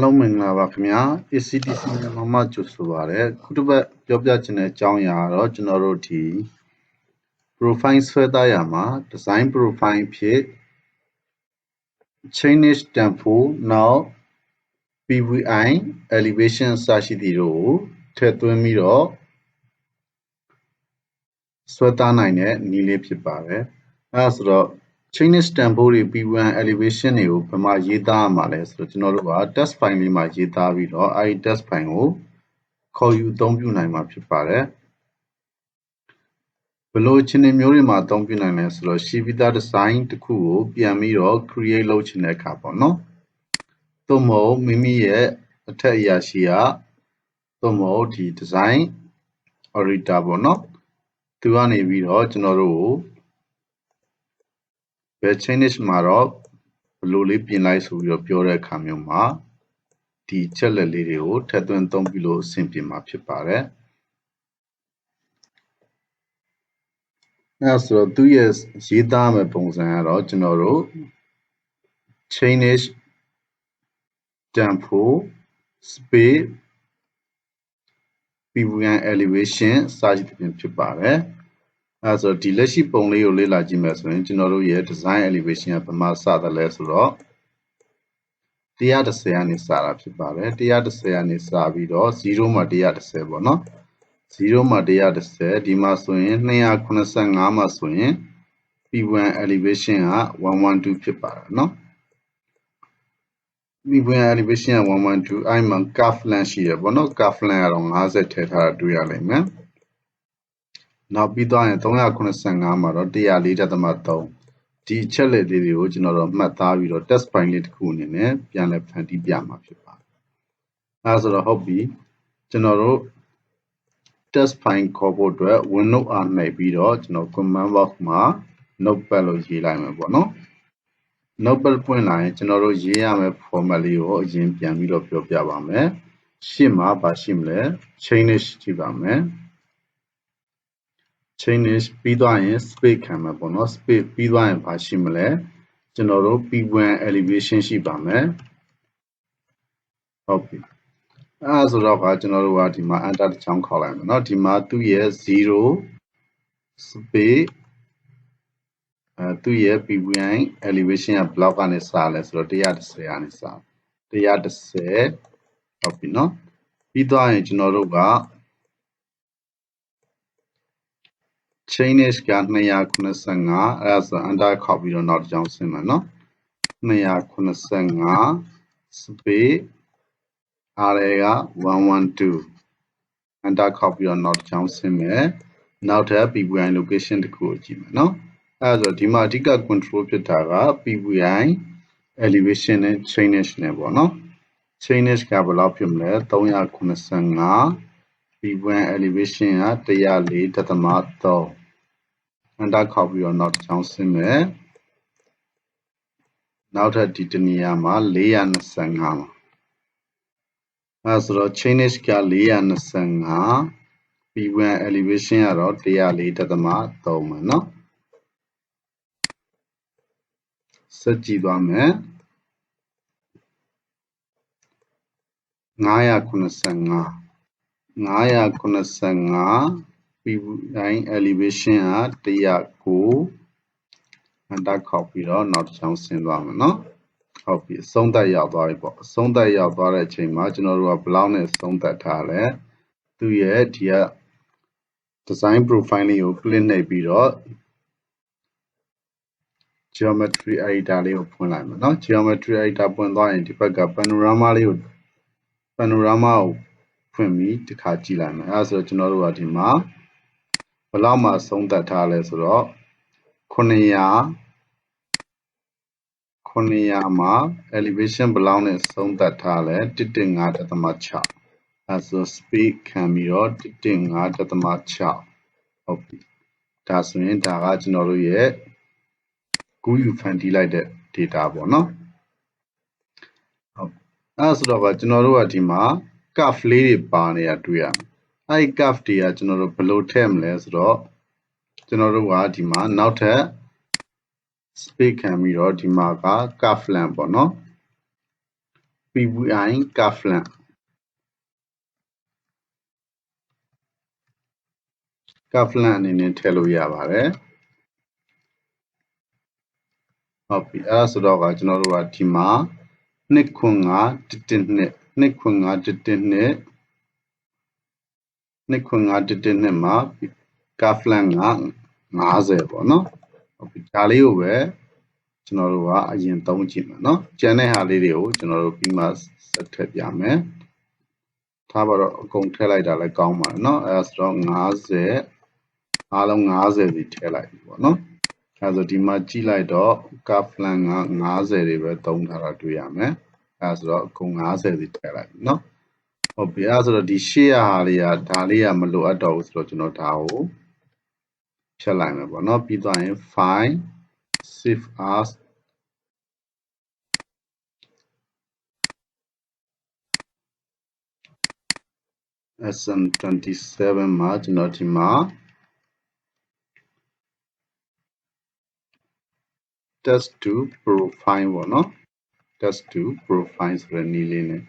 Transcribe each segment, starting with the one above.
အားလုံးမင်္ဂလာပါခင်ဗျာ ACTC မြန်မာမှာကြိုဆိုပါရစေခုတစ်ပတ်ပြောပြချင်တဲ့အကြောင်းအရာကတော့ကျွန်တော်တို့ဒီ profile ဆွဲသားရမှာ design profile ဖြစ် change tempo နောက် PVI elevation စရှိသည့်တို့ကိုထည့်သွင်းပြီးတော့ဆွဲသားနိုင်တဲ့နည်းလေးဖြစ်ပါတယ်အဲဒါဆိုတော့change tempo တွေ PVI elevation တွေကိုဘယ်မှာရေးသားရမှာလဲဆိုတော့ကျွန်တော်တို့က test file လေးမှာရေးသားပြီးတော့အဲဒီ test file ကိုခေါ်ယူအသုံးပြုနိုင်မှာဖြစ်ပါတယ်ဘယ်လိုအခြေအနေမျိုးတွေမှာအသုံးပြုနိုင်လဲဆိုတော့ရှိပြီးသား design တစ်ခုကိုပြန်ပြီးတော့ create လုပ်ချင်တဲ့အခါပေါ့နော်သို့မဟုတ်မိမိရဲ့အထက်အရာရှိကသို့မဟုတ်ဒီ design auditor ပေါ့နော်သူကနေပြီးတော့ကျွန်တော်တို့ကိုဘယ် change မှာတော့ဘယ်လိုလေးပြင်လိုက်ဆိုပြီးတော့ပြောတဲ့အခါမျိုးမှာဒီချက်လက်လေးတွေကိုထည့်သွင်းသုံးပြီးလို့အဆင်ပြေမှာဖြစ်ပါတယ်အဲဆိုတော့သူရဲ့ရေးသားမယ့်ပုံစံကတော့ကျွန်တော်တို့ change tempo space PVI elevation စသဖြင့်ဖြစ်ပါတယ်အဲဆိုဒီလက်ရှိပုံလေးကိုလေ့လာကြည့်မယ်ဆိုရင်ကျွန်တော်တို့ရဲ့ design elevation ကဘယ်မှာစသလဲဆိုတော့110ကနေစတာဖြစ်ပါတယ်110ကနေစပြီးတော့0မှာ110ပေါ့နော်0မှာ110ဒီမှာဆိုရင်285မှာဆိုရင် P1 elevation က112ဖြစ်ပါတယ်เนาะ P1 elevation က112အဲ့မှာ curve length ရှိရပေါ့เนาะ curve length ကတော့50ထည့်ထားတာတွေ့ရလိမ့်မယ်နောက်ပြီးတော့ရင်385မှာတော့104.3ဒီအချက်လက်လေးတွေကိုကျွန်တော်တို့မှတ်သားပြီးတော့ test file လေးတစ်ခုအနေနဲ့ပြန်လည်ဖန်တီးပြမှာဖြစ်ပါတယ်အဲဆိုတော့ဟုတ်ပြီကျွန်တော်တို့ test file ခေါ်ဖို့အတွက် window R နှိပ်ပြီးတော့ကျွန်တော် command box မှာ notepad လို့ရေးလိုက်မယ်ပေါ့နော် notepad ဖွင့်လာရင်ကျွန်တော်တို့ရေးရမယ့် format လေးကိုအရင်ပြန်ပြီးတော့ပြောပြပါမယ်ရှေ့မှာဘာရှိမလဲ change ကြည့်ပါမယ် change ပြီးသွားရင် space ခံမှာပေါ့နော် space ပြီးသွားရင်ဘာရှိမလဲကျွန်တော်တို့ P1 elevation ရှိပါမယ်ဟုတ်ပြီအဲဆိုတော့ကျွန်တော်တို့ကဒီမှာ enter တစ်ချောင်းခေါက်လိုက်မယ်เนาะဒီမှာသူ့ရဲ့0 space သူ့ရဲ့ PVI elevation က block ကနေစလဲဆိုတော့110ကနေစ110ဟုတ်ပြီเนาะပြီးသွားရင်ကျွန်တော်တို့က change က295အဲဒါဆို enter ခေါက်ပြီးတော့နောက်တစ်ချောင်းဆင်းမယ်เนาะ295 space area က112 enter ခေါက်ပြီးတော့နောက်တစ်ချောင်းဆင်းမယ်နောက်ထပ် PVI location တစ်ခုကိုကြည့်မယ်เนาะအဲဆိုဒီမှာအဓိက control ဖြစ်တာက PVI elevation နဲ့ change နဲ့ပေါ့เนาะ change ကဘယ်လောက်ဖြစ်မလဲ395 PVI elevation က104.3 enter ခေါက်ပြီးတော့နောက်တစ်ချောင်းဆင်းမယ်နောက်ထပ်ဒီတနေရာမှာ425မှာအဲဆိုတော့ change က425 PVI elevation ကတော့104.3မှာเนาะဆက်ကြည့်သွားမယ်595 PVI elevation က109 enter ခေါက်ပြီးတော့နောက်တစ်ချောင်းဆင်းသွားမယ်เนาะဟုတ်ပြီအဆုံးသတ်ရောက်သွားပြီပေါ့အဆုံးသတ်ရောက်သွားတဲ့အချိန်မှာကျွန်တော်တို့ကဘယ်လောက်နဲ့အဆုံးသတ်ထားလဲသူ့ရဲ့ဒီက design profile လေးကို click နှိပ်ပြီးတော့ geometry editor လေးကိုဖွင့်လိုက်မယ်เนาะ geometry editor ဖွင့်သွားရင်ဒီဘက်က panorama ကိုဖွင့်ပြီးတစ်ခါကြည့်လိုက်မယ်အဲဆိုတော့ကျွန်တော်တို့ကဒီမှာဘယ်လောက်မှအဆုံးသတ်ထားလဲဆိုတော့900မှာ elevation ဘယ်လောက်နဲ့ဆုံးသတ်ထားလဲ115.6အဲဆို speed ခံပြီးတော့115.6ဟုတ်ပြီဒါဆိုရင်ဒါကကျွန်တော်တို့ရဲ့ကူးယူဖန်တီးလိုက်တဲ့ data ပေါ့နော်ဟုတ်အဲဆိုတော့ကျွန်တော်တို့ကဒီမှာ curve လေးတွေပါနေတာတွေ့ရမယ်အဲဒီ curve တွေကကျွန်တော်တို့ဘယ်လိုထည့်မလဲဆိုတော့ကျွန်တော်တို့ကဒီမှာနောက်ထပ် space ခံပြီးတော့ဒီမှာက curve length ပေါ့နော် PVI Kaflan Kaflan အနေနဲ့ထည့်လို့ရပါတယ်ဟုတ်ပြီအဲ့ဒါဆိုတော့ကကျွန်တော်တို့ကဒီမှာ2.5.2 2.5.2 2.5.2မှာကာဖလန်က50ပေါ့နော်ဟုတ်ပြီဒါလေးကိုပဲကျွန်တော်တို့ကအရင်သုံးကြည့်မယ်နော်ကျန်တဲ့ဟာလေးတွေကိုကျွန်တော်တို့ပြီးမှဆက်ထည့်ပြမယ်ထားပါတော့အကုန်ထည့်လိုက်တာလည်းကောင်းပါတယ်နော်အဲဆိုတော့50အားလုံး50စီထည့်လိုက်ပြီပေါ့နော်အဲဆိုဒီမှာကြည့်လိုက်တော့ကာဖလန်က50တွေပဲသုံးထားတာတွေ့ရမယ်အဲဆိုတော့အကုန်50စီထည့်လိုက်ပြီနော်ဟုတ်ပြီအဲဆိုတော့ဒီရှေ့ရဟာလေးကဒါလေးကမလိုအပ်တော့ဘူးဆိုတော့ကျွန်တော်ဒါကိုဖြတ်လိုက်မယ်ပေါ့နော်ပြီးသွားရင် file save as SM27 မှာကျွန်တော်ဒီမှာ test to profile ပေါ့နော် test to profile ဆိုတဲ့နည်းလေးနဲ့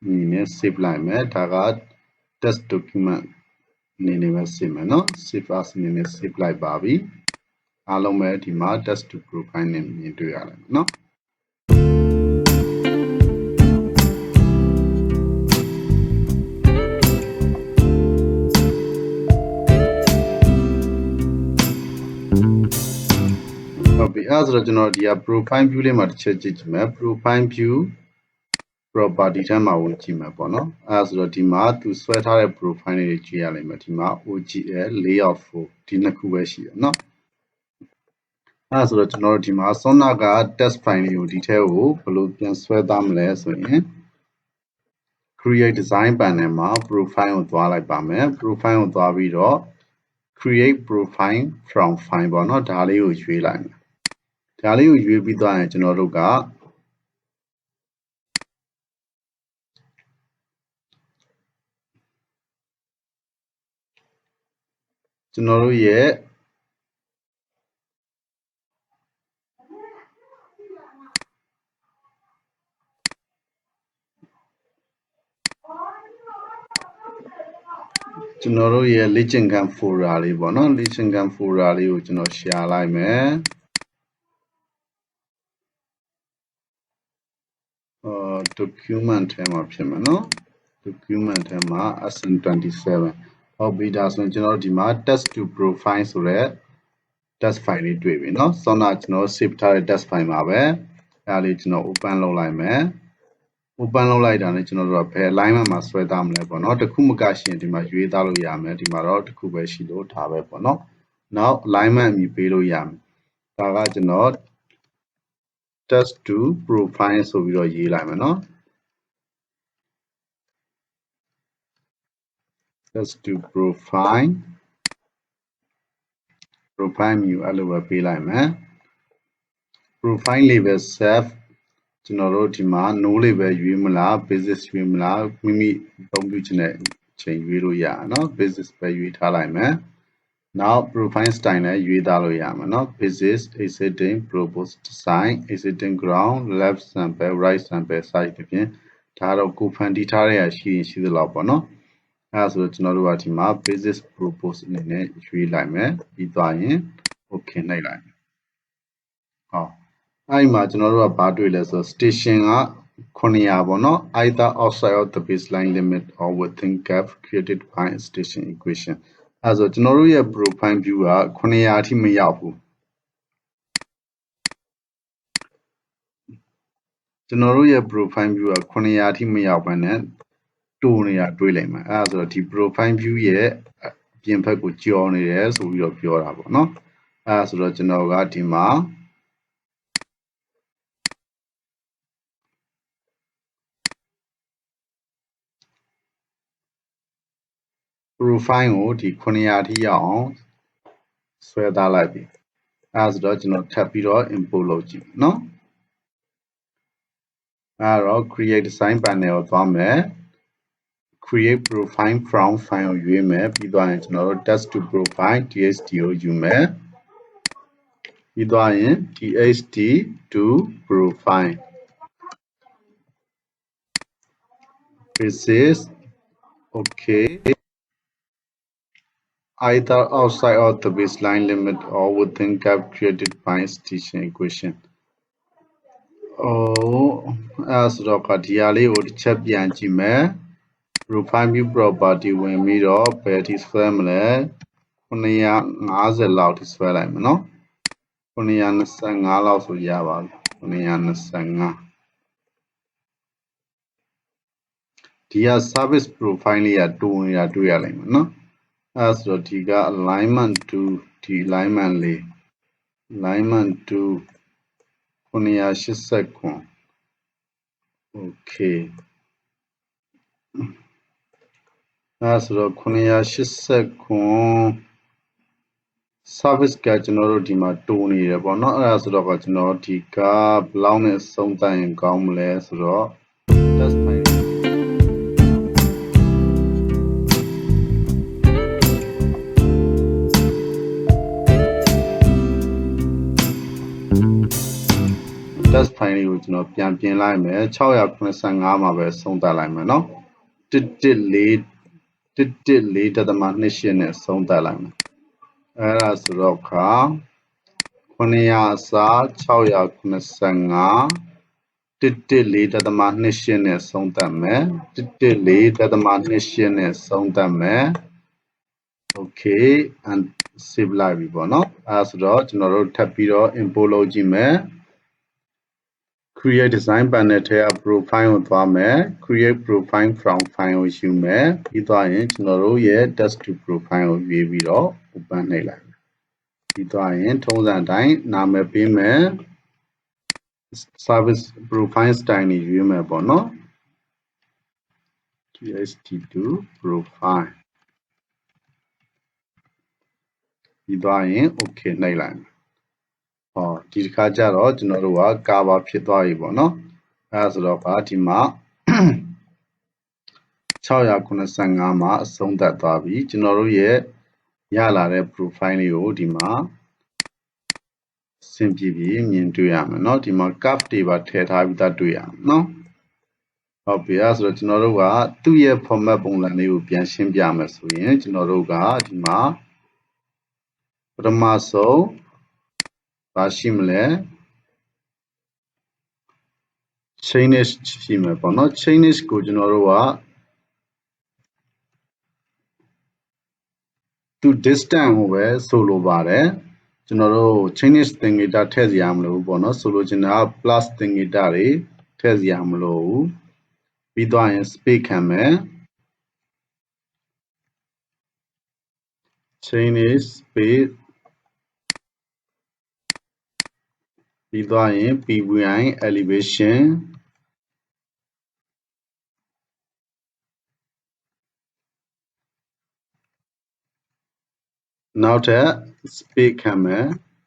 ညီနဲ့ save လိုက်မယ်ဒါက test document အနေနဲ့ပဲ save မယ်နော် save as အနေနဲ့ save လိုက်ပါပြီအားလုံးပဲဒီမှာ test to profile နဲ့မြင်တွေ့ရတယ်နော်ဟုတ်ပြီအဲ့ဒါဆိုတော့ကျွန်တော်ဒီက profile view လေးမှာတစ်ချက်ကြည့်ကြည့်မယ် profile view property ထဲမှာဝင်ကြည့်မယ်ပေါ့နော်အဲ့ဒါဆိုတော့ဒီမှာသူဆွဲထားတဲ့ profile တွေကြည့်ရလိမ့်မယ်ဒီမှာ OGL layout 4ဒီနှစ်ခုပဲရှိတယ်နော်အဲ့ဒါဆိုတော့ကျွန်တော်တို့ဒီမှာ Sona က test file လေးကိုဒီထဲကိုဘယ်လိုပြန်ဆွဲသားမလဲဆိုရင် create design panel မှာ profile ကိုသွားလိုက်ပါမယ် profile ကိုသွားပြီးတော့ create profile from file ပေါ့နော်ဒါလေးကိုရွေးလိုက်မယ်ဒါလေးကိုရွေးပြီးသွားရင်ကျွန်တော်တို့ကကျွန်တော်တို့ရဲ့လေ့ကျင့်ခန်း folder လေးပေါ့နော်လေ့ကျင့်ခန်း folder လေးကိုကျွန်တော် share လိုက်မယ်document ထဲမှာဖြစ်မှာနော် document ထဲမှာ SM27 ဟုတ်ပြီဒါဆိုရင်ကျွန်တော်တို့ဒီမှာ test to profile ဆိုတဲ့ test file လေးတွေ့ပြီเนาะဆောင်းတာကျွန်တော် save ထားတဲ့ test file မှာပဲအဲဒါလေးကျွန်တော် open လုပ်လိုက်မယ် open လုပ်လိုက်တာနဲ့ကျွန်တော်တို့ကဘယ် alignment မှာဆွဲသားမလဲပေါ့เนาะတစ်ခုမကရှိရင်ဒီမှာရွေးသားလို့ရမယ်ဒီမှာတော့တစ်ခုပဲရှိလို့ဒါပဲပေါ့เนาะနောက် alignment အမည်ပေးလို့ရမယ်ဒါကကျွန်တော် test to profile ဆိုပြီးတော့ရေးလိုက်မယ်เนาะ test to profile view အဲ့လိုပဲပေးလိုက်မယ် profile label self ကျွန်တော်တို့ဒီမှာ no label ရွေးမလား basis ရွေးမလားမိမိအသုံးပြုချင်တဲ့အချိန်ရွေးလို့ရအောင်เนาะ basis ပဲရွေးထားလိုက်မယ်နောက် profile style လည်းရွေးသားလို့ရမှာเนาะ basis existing proposed design existing ground left sample right sample စသဖြင့်ဒါတော့ကိုဖန်တီးထားတဲ့ရှိရင်ရှိသလောက်ပေါ့เนาะအဲဒါဆိုတော့ကျွန်တော်တို့ကဒီမှာ basis propose အနေနဲ့ရွေးလိုက်မယ်ပြီးသွားရင် okay နှိပ်လိုက်မယ်ဟောအဲ့မှာကျွန်တော်တို့ကဘာတွေ့လဲဆိုတော့ station က900ပေါ့နော် either outside of the baseline limit or within gap created by station equation အဲ့ဆိုကျွန်တော်တို့ရဲ့ profile view က900အထိမရောက်ဘူးကျွန်တော်တို့ရဲ့ profile view က900အထိမရောက်ဘဲနဲ့တိုးနေတာတွေ့လိမ့်မယ်အဲ့ဒါဆိုတော့ဒီ profile view ရဲ့ပြင်ဘက်ကိုကျော်နေတယ်ဆိုပြီးတော့ပြောတာပေါ့နော်အဲ့ဒါဆိုတော့ကျွန်တော်ကဒီမှာ profile ကိုဒီ900အထိရောက်အောင်ဆွဲသားလိုက်ပြီအဲဒါဆိုတော့ကျွန်တော်ထပ်ပြီးတော့ import လုပ်ကြည့်เนาะအဲတော့ create design panel ကိုသွားမယ် create profile from file ကိုရွေးမယ်ပြီးသွားရင်ကျွန်တော်တို့ test to profile txt ကိုယူမယ်ပြီးသွားရင် txt to profile faces. Okay. Either outside of the baseline limit or within gap created by station equation. As Rokatiali would chap yanchime, Rupine view property when me or Betty's family, Punia Naza loud is well, I'm no. Punian sang out of Yava, Punian sang. Dia service profiling at doing a dueling, no? As Rotiga alignment to the alignment lay. Alignment to Punia Shisakon. Okay. As Rokunia Shisakon service ကကျွန်တော်တို့ဒီမှာတိုးနေတယ်ပေါ့နော်အဲ့ဒါဆိုတော့ကျွန်တော်ဒီကဘလောက်နဲ့ဆုံးတတ်ရင်ကောင်းမလဲဆိုတော့ test file test file ကိုကျွန်တော်ပြန်ပြင်လိုက်မယ်685မှာပဲဆုံးတတ်လိုက်မယ်နော်114.28နဲ့ဆုံးတတ်လိုက်မယ်အဲ့ဒါဆိုတော့ခါ900အစား685 114.28နဲ့ဆုံးတတ်မယ်114.28နဲ့ဆုံးတတ်မယ် okay and save လိုက်ပြီပေါ့နော်အဲဆိုတော့ကျွန်တော်တို့ထပ်ပြီးတော့ import လုပ်ကြည့်မယ် create design panel ထဲက profile ကိုသွားမယ် create profile from file ကိုယူမယ်ပြီးသွားရင်ကျွန်တော်တို့ရဲ့ desktop profile ကိုရွေးပြီးတော့ open နှိပ်လိုက်ပြီးသွားရင်ထုံးစံအတိုင်းနာမည်ပေးမယ် service profile style にရွေးမယ်ပေါ့နော် tst2 profile ပြီးသွားရင် okay နှိပ်လိုက်ဒီတစ်ခါကျတော့ကျွန်တော်တို့က cover ဖြစ်သွားပြီပေါ့နော်အဲဒါဆိုတော့ဒီမှာ685မှာအဆုံးသတ်သွားပြီကျွန်တော်တို့ရဲ့ရလာတဲ့ profile လေးကိုဒီမှာဆင်ပြေပြေမြင်တွေ့ရမယ်เนาะဒီမှာ curve တွေပါထည့်ထားပြီးသားတွေ့ရမယ်เนาะဟုတ်ပြီအဲဆိုတော့ကျွန်တော်တို့ကသူ့ရဲ့ format ပုံစံလေးကိုပြန်ရှင်းပြမယ်ဆိုရင်ကျွန်တော်တို့ကဒီမှာပထမဆုံးဘာရှိမလဲ chainage ရှိမယ်ပေါ့နော် chainage ကိုကျွန်တော်တို့ကသူ distance ကိုပဲဆိုလိုပါတယ်ကျွန်တော်တို့ chainage သင်္ကေတထည့်စရာမလိုဘူးပေါ့နော်ဆိုလိုချင်တာက plus သင်္ကေတတွေထည့်စရာမလိုဘူးပြီးသွားရင် space ခံမယ် chainage space ပြီးသွားရင် PVI elevation နောက်ထပ် space ခံမယ်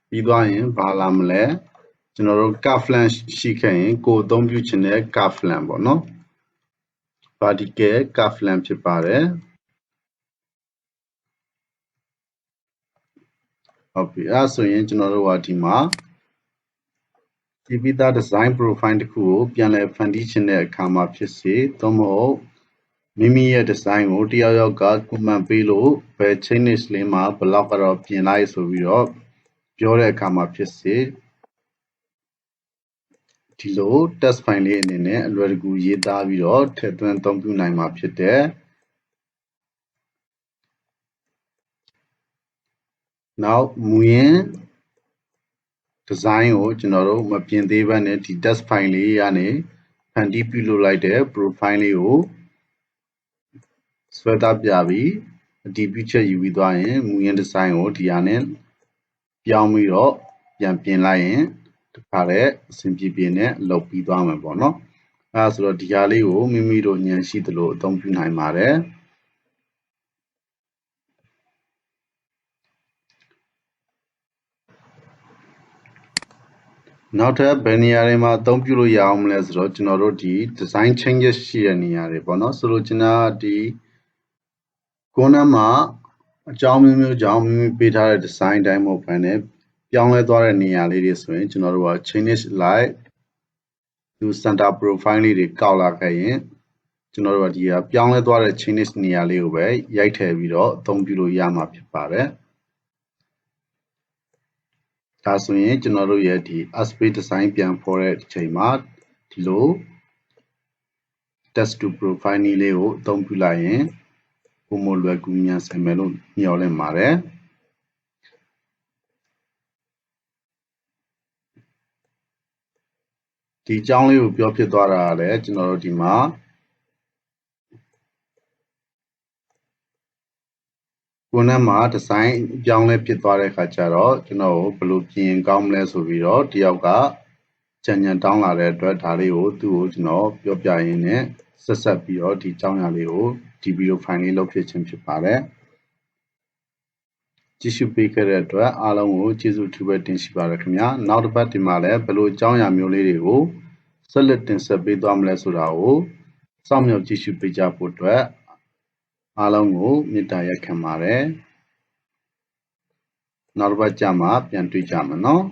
ပြီးသွားရင်ဘာလာမလဲကျွန်တော်တို့ curve length ရှိခဲ့ရင်ကိုယ်အသုံးပြုချင်တဲ့ curve length ပေါ့နော် vertical curve length ဖြစ်ပါတယ်ဟုတ်ပြီအဲ့ဆိုရင်ကျွန်တော်တို့ကဒီမှာဒီပြီးသား design profile တစ်ခုကိုပြန်လည်ဖန်တီးခြင်းတဲ့အခါမှာဖြစ်စေသို့မဟုတ်မိမိရဲ့ design ကိုတယောက်ယောက်က comment ပေးလို့ဘယ် changes လေးမှာဘယ်လောက်ကတော့ပြင်လိုက်ဆိုပြီးတော့ပြောတဲ့အခါမှာဖြစ်စေဒီလို test file လေးအနေနဲ့အလွယ်တကူရေးသားပြီးတော့ထည့်သွင်းအသုံးပြုနိုင်မှာဖြစ်တယ်နောက်မူရင်း design ကိုကျွန်တော်တို့မပြင်သေးဘဲနဲ့ဒီ test file လေးကနေဖန်တီးပြုလုပ်လိုက်တဲ့ profile လေးကိုဆွဲသားပြပြီးအတည်ပြုချက်ယူပြီးသွားရင်မူရင်း design ကိုဒီဟာနဲ့ပြောင်းပြီးတော့ပြန်ပြင်လိုက်ရင်တခါတည်းအဆင်ပြေပြေနဲ့လုပ်ပြီးသွားမှာပေါ့နော်အဲဒါဆိုတော့ဒီဟာလေးကိုမိမိတို့ဉာဏ်ရှိသလိုအသုံးပြုနိုင်ပါတယ်နောက်ထပ်ဘယ်နေရာတွေမှာအသုံးပြုလို့ရအောင်မလဲဆိုတော့ကျွန်တော်တို့ဒီ design changes ရှိတဲ့နေရာတွေပေါ့နော်ဆိုလိုချင်တာဒီကိုနားမှာအကြောင်းမျိုးမျိုးကြောင့်မိမိပေးထားတဲ့ design တိုင်းမဟုတ်ဘဲနဲ့ပြောင်းလဲသွားတဲ့နေရာလေးတွေဆိုရင်ကျွန်တော်တို့က change like သူ center profile လေးတွေကောက်လာခဲ့ရင် ကျွန်တော်တို့ကဒီကပြောင်းလဲသွားတဲ့ changes နေရာလေးကိုပဲရိုက်ထည့်ပြီးတော့အသုံးပြုလို့ရမှာဖြစ်ပါတယ်ဒါဆိုရင်ကျွန်တော်တို့ရဲ့ဒီ aspect design ပြန်ဖော်တဲ့အချိန်မှာဒီလို text to profile နည်းလေးကိုအသုံးပြုလိုက်ရင်ပုံမလွယ်ကူမြန်ဆန်မယ်လို့မျှော်လင့်ပါတယ်ဒီအကြောင်းလေးကိုပြောဖြစ်သွားတာလည်းကျွန်တော်တို့ဒီမှာကိုယ်နဲ့မှာ design အပြောင်းလဲဖြစ်သွားတဲ့အခါကျတော့ကျွန်တော်ဘယ်လိုပြင်ကောင်းမလဲဆိုပြီးတော့တယောက်ကကြံ့တောင်းလာတဲ့အတွက်ဒါလေးကိုသူ့ကိုကျွန်တော်ပြောပြရင်းနဲ့ဆက်ပြီးတော့ဒီအကြောင်းအရာလေးကိုဒီဗီဒီယိုဖိုင်လေးလုပ်ဖြစ်ခြင်းဖြစ်ပါတယ်ကြည့်ရှုပေးခဲ့တဲ့အတွက်အားလုံးကိုကျေးဇူးထူးပဲတင်ရှိပါရခင်ဗျာနောက်တစ်ပတ်ဒီမှာလည်းဘယ်လိုအကြောင်းအရာမျိုးလေးတွေကိုဆက်လက်တင်ဆက်ပေးသွားမလဲဆိုတာကိုစောင့်မျှော်ကြည့်ရှုပေးကြဖို့အတွက်အားလုံးကိုမေတ္တာရပ်ခံပါတယ်နောက်တစ်ပတ်ကြာမှပြန်တွေ့ကြမယ်နော်